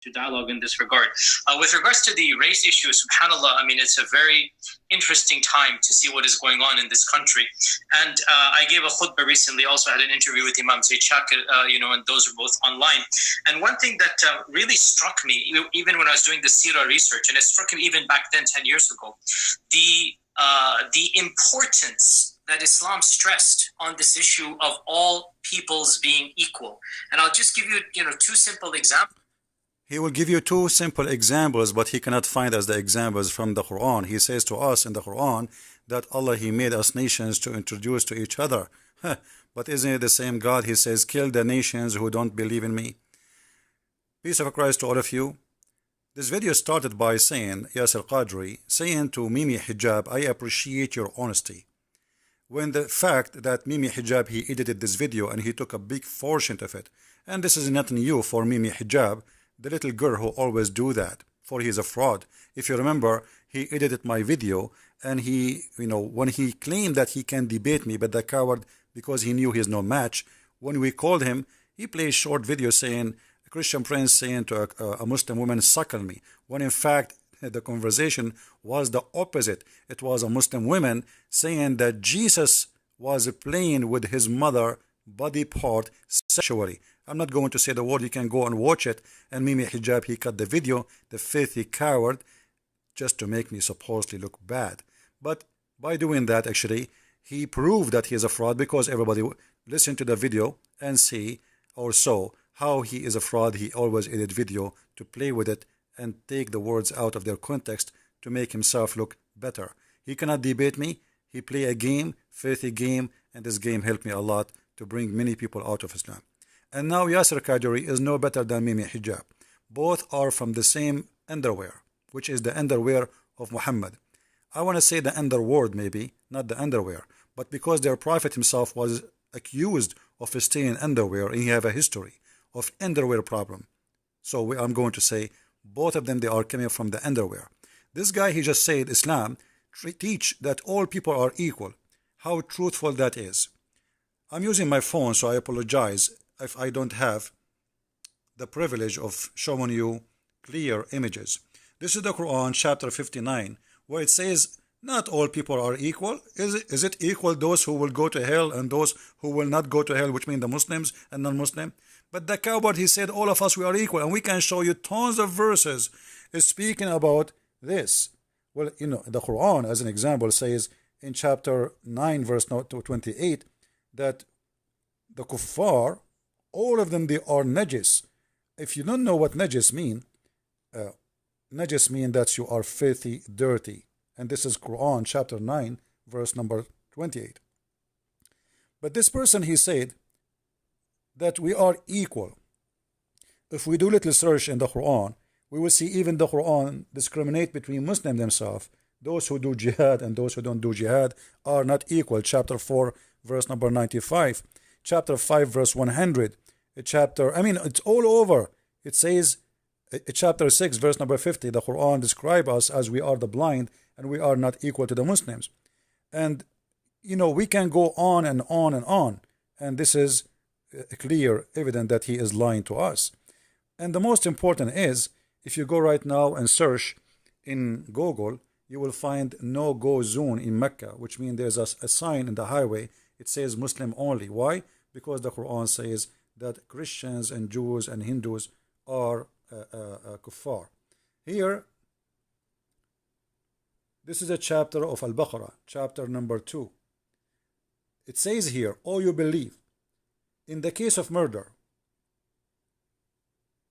to dialogue in this regard. With regards to the race issue, subhanAllah, I mean, it's a very interesting time to see what is going on in this country. And I gave a khutbah recently, also had an interview with Imam Zaid Shakir, and those are both online. And one thing that really struck me, even when I was doing the Sirah research, and it struck me even back then, 10 years ago, the importance that Islam stressed on this issue of all peoples being equal. And I'll just give you, two simple examples. He will give you two simple examples, but he cannot find us the examples from the Quran. He says to us in the Quran that Allah, He made us nations to introduce to each other. But isn't it the same God? He says, kill the nations who don't believe in me. Peace of Christ to all of you. This video started by saying, Yasir Qadri, saying to Mimi Hijab, I appreciate your honesty. When the fact that Mimi Hijab, he edited this video and he took a big portion of it. And this is not new for Mimi Hijab, the little girl who always do that, for he is a fraud. If you remember, he edited my video and he, when he claimed that he can debate me, but the coward, because he knew he is no match, when we called him, he played short video saying, a Christian prince saying to a Muslim woman, suckle me, when in fact, the conversation was the opposite. It was a Muslim woman saying that Jesus was playing with his mother body part sexually. I'm not going to say the word, you can go and watch it. And Mimi Hijab, he cut the video, the filthy coward, just to make me supposedly look bad. But by doing that, actually, he proved that he is a fraud, because everybody listen to the video and see or saw how he is a fraud. He always edit video to play with it and take the words out of their context to make himself look better. He cannot debate me. He play a game, filthy game, and this game helped me a lot to bring many people out of Islam. And now Yasir Qadri is no better than Mimi Hijab. Both are from the same underwear, which is the underwear of Muhammad. I want to say the underworld maybe, not the underwear, but because their prophet himself was accused of staying underwear, and he have a history of underwear problem. So I'm going to say both of them, they are coming from the underwear. This guy, he just said Islam teach that all people are equal. How truthful that is. I'm using my phone, so I apologize if I don't have the privilege of showing you clear images. This is the Quran, chapter 59, where it says, not all people are equal. Is it equal those who will go to hell and those who will not go to hell, which mean the Muslims and non-Muslim? But the coward, he said, all of us, we are equal. And we can show you tons of verses speaking about this. Well, the Quran, as an example, says in chapter 9, verse 28, that the kuffar, all of them, they are najis. If you don't know what najis mean, najis mean that you are filthy, dirty. And this is Quran chapter 9, verse number 28. But this person, he said that we are equal. If we do little search in the Quran, we will see even the Quran discriminate between Muslims themselves. Those who do jihad and those who don't do jihad are not equal. Chapter 4, verse number 95. Chapter 5, verse 100. It's all over. It says, chapter 6, verse number 50, the Quran describes us as we are the blind and we are not equal to the Muslims. And, we can go on and on and on. And this is clear, evident that he is lying to us. And the most important is, if you go right now and search in Google, you will find no-go zone in Mecca, which means there's a sign in the highway. It says Muslim only. Why? Because the Quran says that Christians and Jews and Hindus are kuffar. Here, this is a chapter of Al-Baqarah, chapter number 2. It says here, "O you believe, in the case of murder,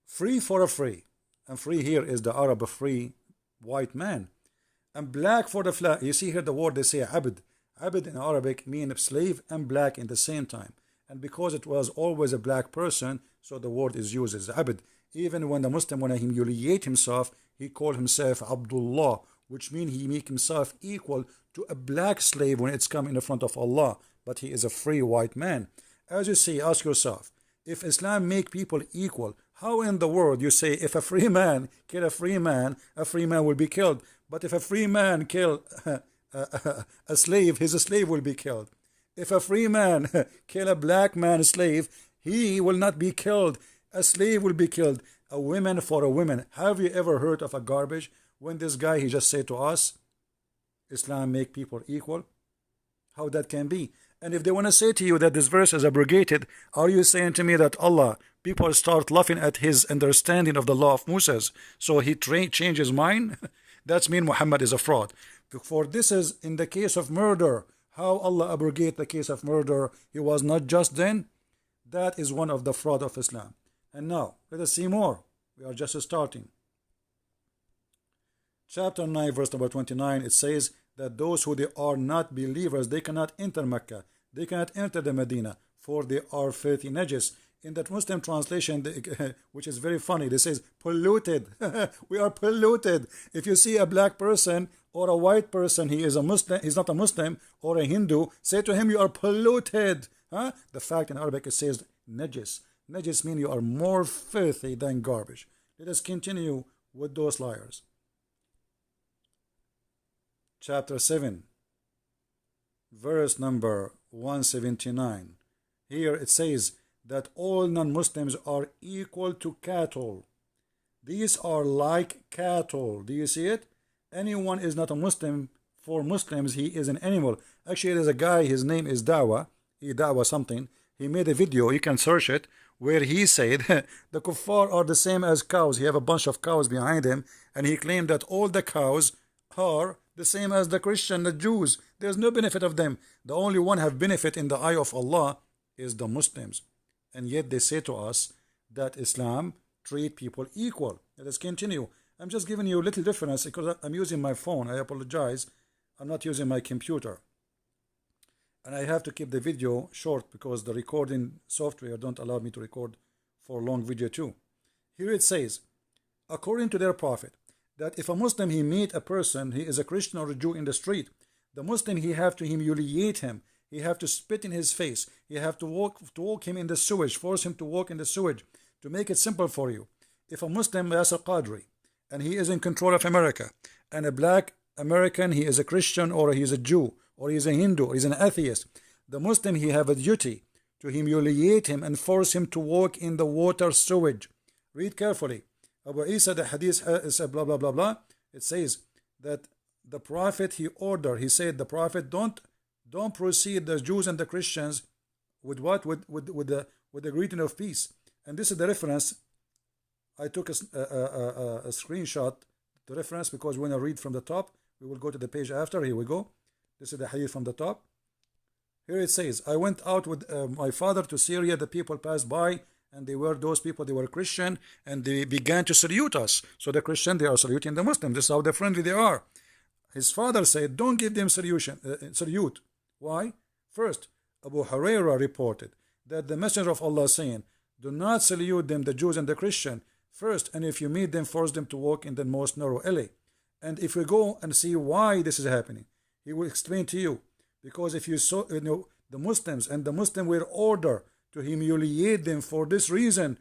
free for a free," and free here is the Arab free white man, and black for the flag. You see here the word they say abd. Abd in Arabic means slave and black in the same time. And because it was always a black person, so the word is used as abd. Even when the Muslim, when he humiliate himself, he called himself Abdullah, which means he make himself equal to a black slave when it's coming in front of Allah. But he is a free white man. As you say, ask yourself, if Islam make people equal, how in the world you say if a free man kill a free man will be killed? But if a free man kill a slave, his slave will be killed. If a free man kill a black man slave, he will not be killed. A slave will be killed. A woman for a woman. Have you ever heard of a garbage when this guy, he just said to us, Islam make people equal? How that can be? And if they want to say to you that this verse is abrogated, are you saying to me that Allah, people start laughing at his understanding of the law of Moses, so he changed his mind? That's mean Muhammad is a fraud. For this is in the case of murder. How Allah abrogate the case of murder? He was not just then. That is one of the fraud of Islam. And now, let us see more. We are just starting. Chapter 9, verse number 29, it says that those who they are not believers, they cannot enter Mecca. They cannot enter the Medina, for they are filthy najis. In that Muslim translation, which is very funny, they says polluted. We are polluted. If you see a black person or a white person, he is a Muslim, he's not a Muslim, or a Hindu, say to him, you are polluted. Huh? The fact in Arabic it says najis. Najis means you are more filthy than garbage. Let us continue with those liars. Chapter 7, verse number 179. Here it says that all non-Muslims are equal to cattle. These are like cattle. Do you see it? Anyone is not a Muslim. For Muslims, he is an animal. Actually, there's a guy, his name is Dawa. Dawa something. He made a video, you can search it, where he said the kuffar are the same as cows. He have a bunch of cows behind him, and he claimed that all the cows are the same as the Christian, the Jews. There's no benefit of them. The only one have benefit in the eye of Allah is the Muslims. And yet they say to us that Islam treat people equal. Let us continue. I'm just giving you a little difference because I'm using my phone. I apologize. I'm not using my computer. And I have to keep the video short because the recording software don't allow me to record for long video too. Here it says, according to their prophet, that if a Muslim he meet a person, he is a Christian or a Jew in the street, the Muslim he have to humiliate him. He have to spit in his face. He have to walk him in the sewage, force him to walk in the sewage. To make it simple for you, if a Muslim is a Qadri and he is in control of America, and a black American, he is a Christian or he is a Jew or he is a Hindu or he is an atheist, the Muslim he have a duty to humiliate him and force him to walk in the water sewage. Read carefully. Abu Isa, the Hadith is blah blah blah blah. It says that the Prophet he said the Prophet don't proceed the Jews and the Christians with what? With the greeting of peace. And this is the reference. I took a screenshot, the reference, because when I read from the top, we will go to the page after. Here we go. This is the hadith from the top. Here it says, I went out with my father to Syria. The people passed by, and those people, they were Christian, and they began to salute us. So the Christian, they are saluting the Muslim. This is how friendly they are. His father said, don't give them salute. Why? First, Abu Huraira reported that the Messenger of Allah saying, do not salute them, the Jews and the Christian, first, and if you meet them, force them to walk in the most narrow alley. And if we go and see why this is happening, he will explain to you. Because if you saw, the Muslims and the Muslim were ordered to humiliate them for this reason,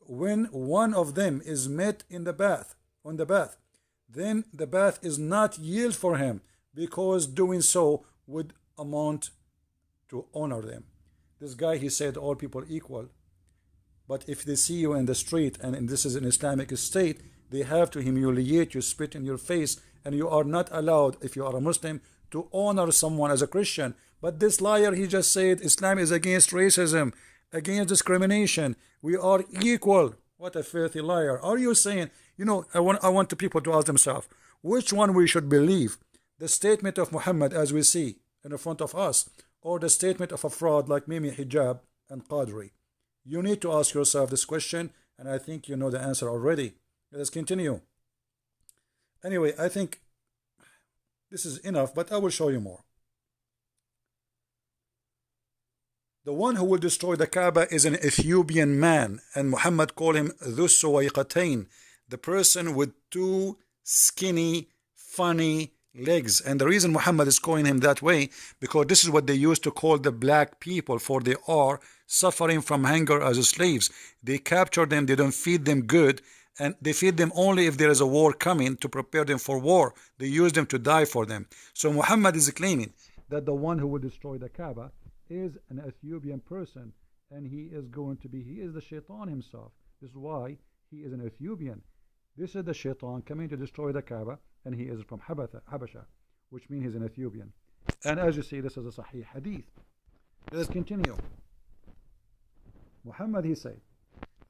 when one of them is met in the bath, then the bath is not yield for him, because doing so would amount to honor them. This guy, he said all people equal. But if they see you in the street, and this is an Islamic state, they have to humiliate you, spit in your face, and you are not allowed, if you are a Muslim, to honor someone as a Christian. But this liar, he just said Islam is against racism, against discrimination. We are equal. What a filthy liar. Are you saying, I want the people to ask themselves, which one we should believe? The statement of Muhammad as we see in front of us, or the statement of a fraud like Mimi Hijab and Qadri? You need to ask yourself this question, and I think you know the answer already. Let us continue. Anyway, I think this is enough, but I will show you more. The one who will destroy the Kaaba is an Ethiopian man, and Muhammad called him Dhu Suwayqatain, the person with two skinny, funny legs. And the reason Muhammad is calling him that way, because this is what they used to call the black people, for they are suffering from hunger as slaves. They capture them, they don't feed them good, and they feed them only if there is a war coming to prepare them for war. They use them to die for them. So Muhammad is claiming that the one who will destroy the Kaaba is an Ethiopian person, and he is the shaitan himself. This is why he is an Ethiopian. This is the shaitan coming to destroy the Kaaba, and he is from Habasha, which means he's an Ethiopian. And as you see, this is a Sahih Hadith. Let's continue. Muhammad, he said,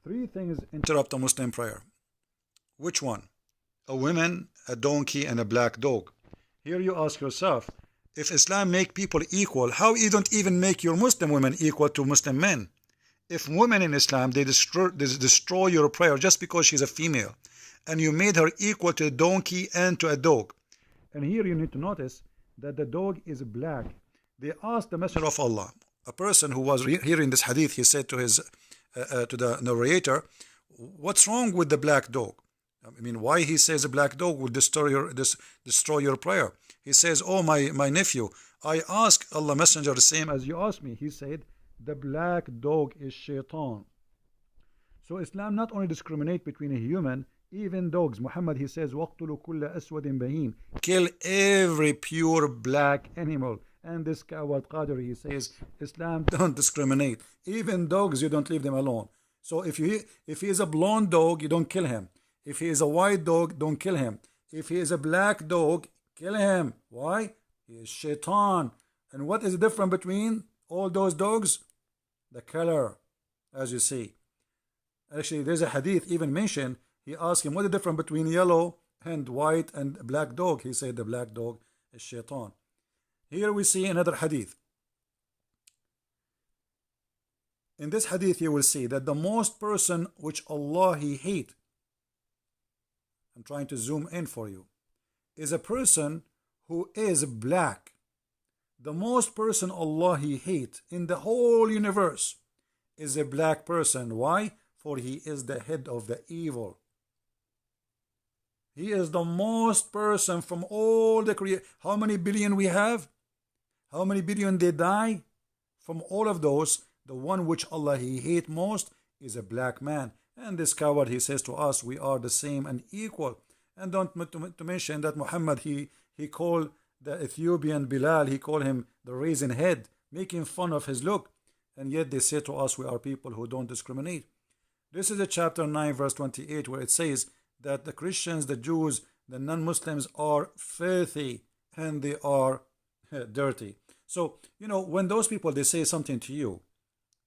3 things interrupt a Muslim prayer. Which one? A woman, a donkey, and a black dog. Here you ask yourself, if Islam make people equal, how you don't even make your Muslim women equal to Muslim men? If women in Islam, they destroy your prayer just because she's a female, and you made her equal to a donkey and to a dog. And here you need to notice that the dog is black. They asked the Messenger of Allah, a person who was hearing this hadith, he said to the narrator, what's wrong with the black dog? I mean, why he says a black dog will destroy your prayer? He says, oh, my nephew, I asked Allah Messenger the same as you asked me. He said, the black dog is shaitan. So Islam not only discriminate between a human, even dogs. Muhammad, he says, وَقْتُلُوا كُلَّ أَسْوَدٍ بَهِيمٍ. Kill every pure black animal. And this coward Qadri, he says, Islam don't discriminate. Even dogs, you don't leave them alone. So if he is a blonde dog, you don't kill him. If he is a white dog, don't kill him. If he is a black dog, kill him. Why? He is shaitan. And what is the difference between all those dogs? The color, as you see. Actually, there's a hadith even mentioned. He asked him, what is the difference between yellow and white and black dog? He said the black dog is shaitan. Here we see another hadith. In this hadith you will see that the most person which Allah he hate, I'm trying to zoom in for you, is a person who is black. The most person Allah he hate in the whole universe is a black person. Why? For he is the head of the evil. He is the most person from all the creation. How many billion we have? How many billion they die? From all of those, the one which Allah he hate most is a black man. And this coward, he says to us, we are the same and equal. And don't to mention that Muhammad, he called the Ethiopian Bilal, he called him the raisin head, making fun of his look. And yet they say to us, we are people who don't discriminate. This is a chapter 9 verse 28 where it says that the Christians, the Jews, the non-Muslims are filthy and they are dirty. So, you know, when those people, they say something to you,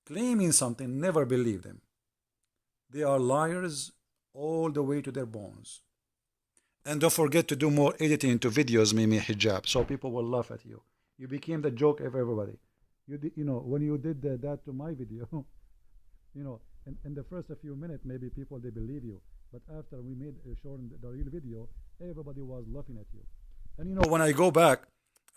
claiming something, never believe them. They are liars all the way to their bones. And don't forget to do more editing to videos, Mimi Hijab, so people will laugh at you. You became the joke of everybody. You know, when you did that to my video, you know, in the first few minutes, maybe people, they believe you. But after we made showing the real video, everybody was laughing at you. And you know, when I go back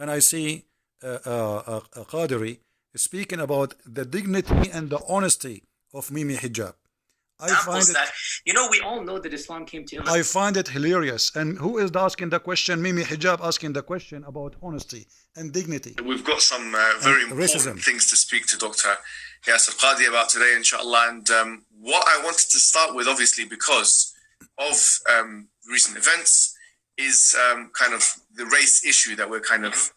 and I see Qadri speaking about the dignity and the honesty of Mimi Hijab, I find it, that, you know, we all know that Islam came to I find it hilarious. And who is asking the question? Mimi Hijab asking the question about honesty and dignity. We've got some very important things to speak to Dr. Yasser Qadi about today, inshallah. And what I wanted to start with, obviously, because of recent events, is kind of the race issue that we're kind of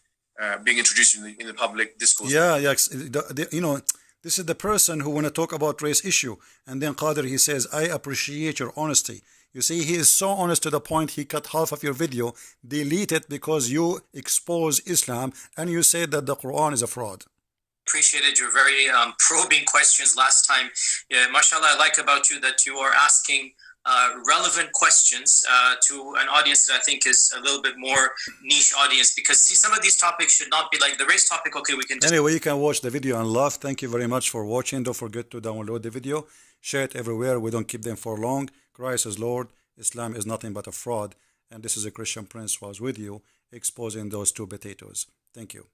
being introduced in the public discourse. Yeah, you know, this is the person who want to talk about race issue. And then Qadir, he says, I appreciate your honesty. You see, he is so honest to the point he cut half of your video, delete it because you expose Islam and you say that the Quran is a fraud. Appreciated your very probing questions last time. Yeah, mashallah, I like about you that you are asking relevant questions to an audience that I think is a little bit more niche audience, because see, some of these topics should not be like the race topic. Okay, we can just... Anyway, you can watch the video and laugh. Thank you very much for watching. Don't forget to download the video, share it everywhere. We don't keep them for long. Christ is Lord. Islam is nothing but a fraud. And this is a Christian Prince who was with you exposing those two potatoes. Thank you.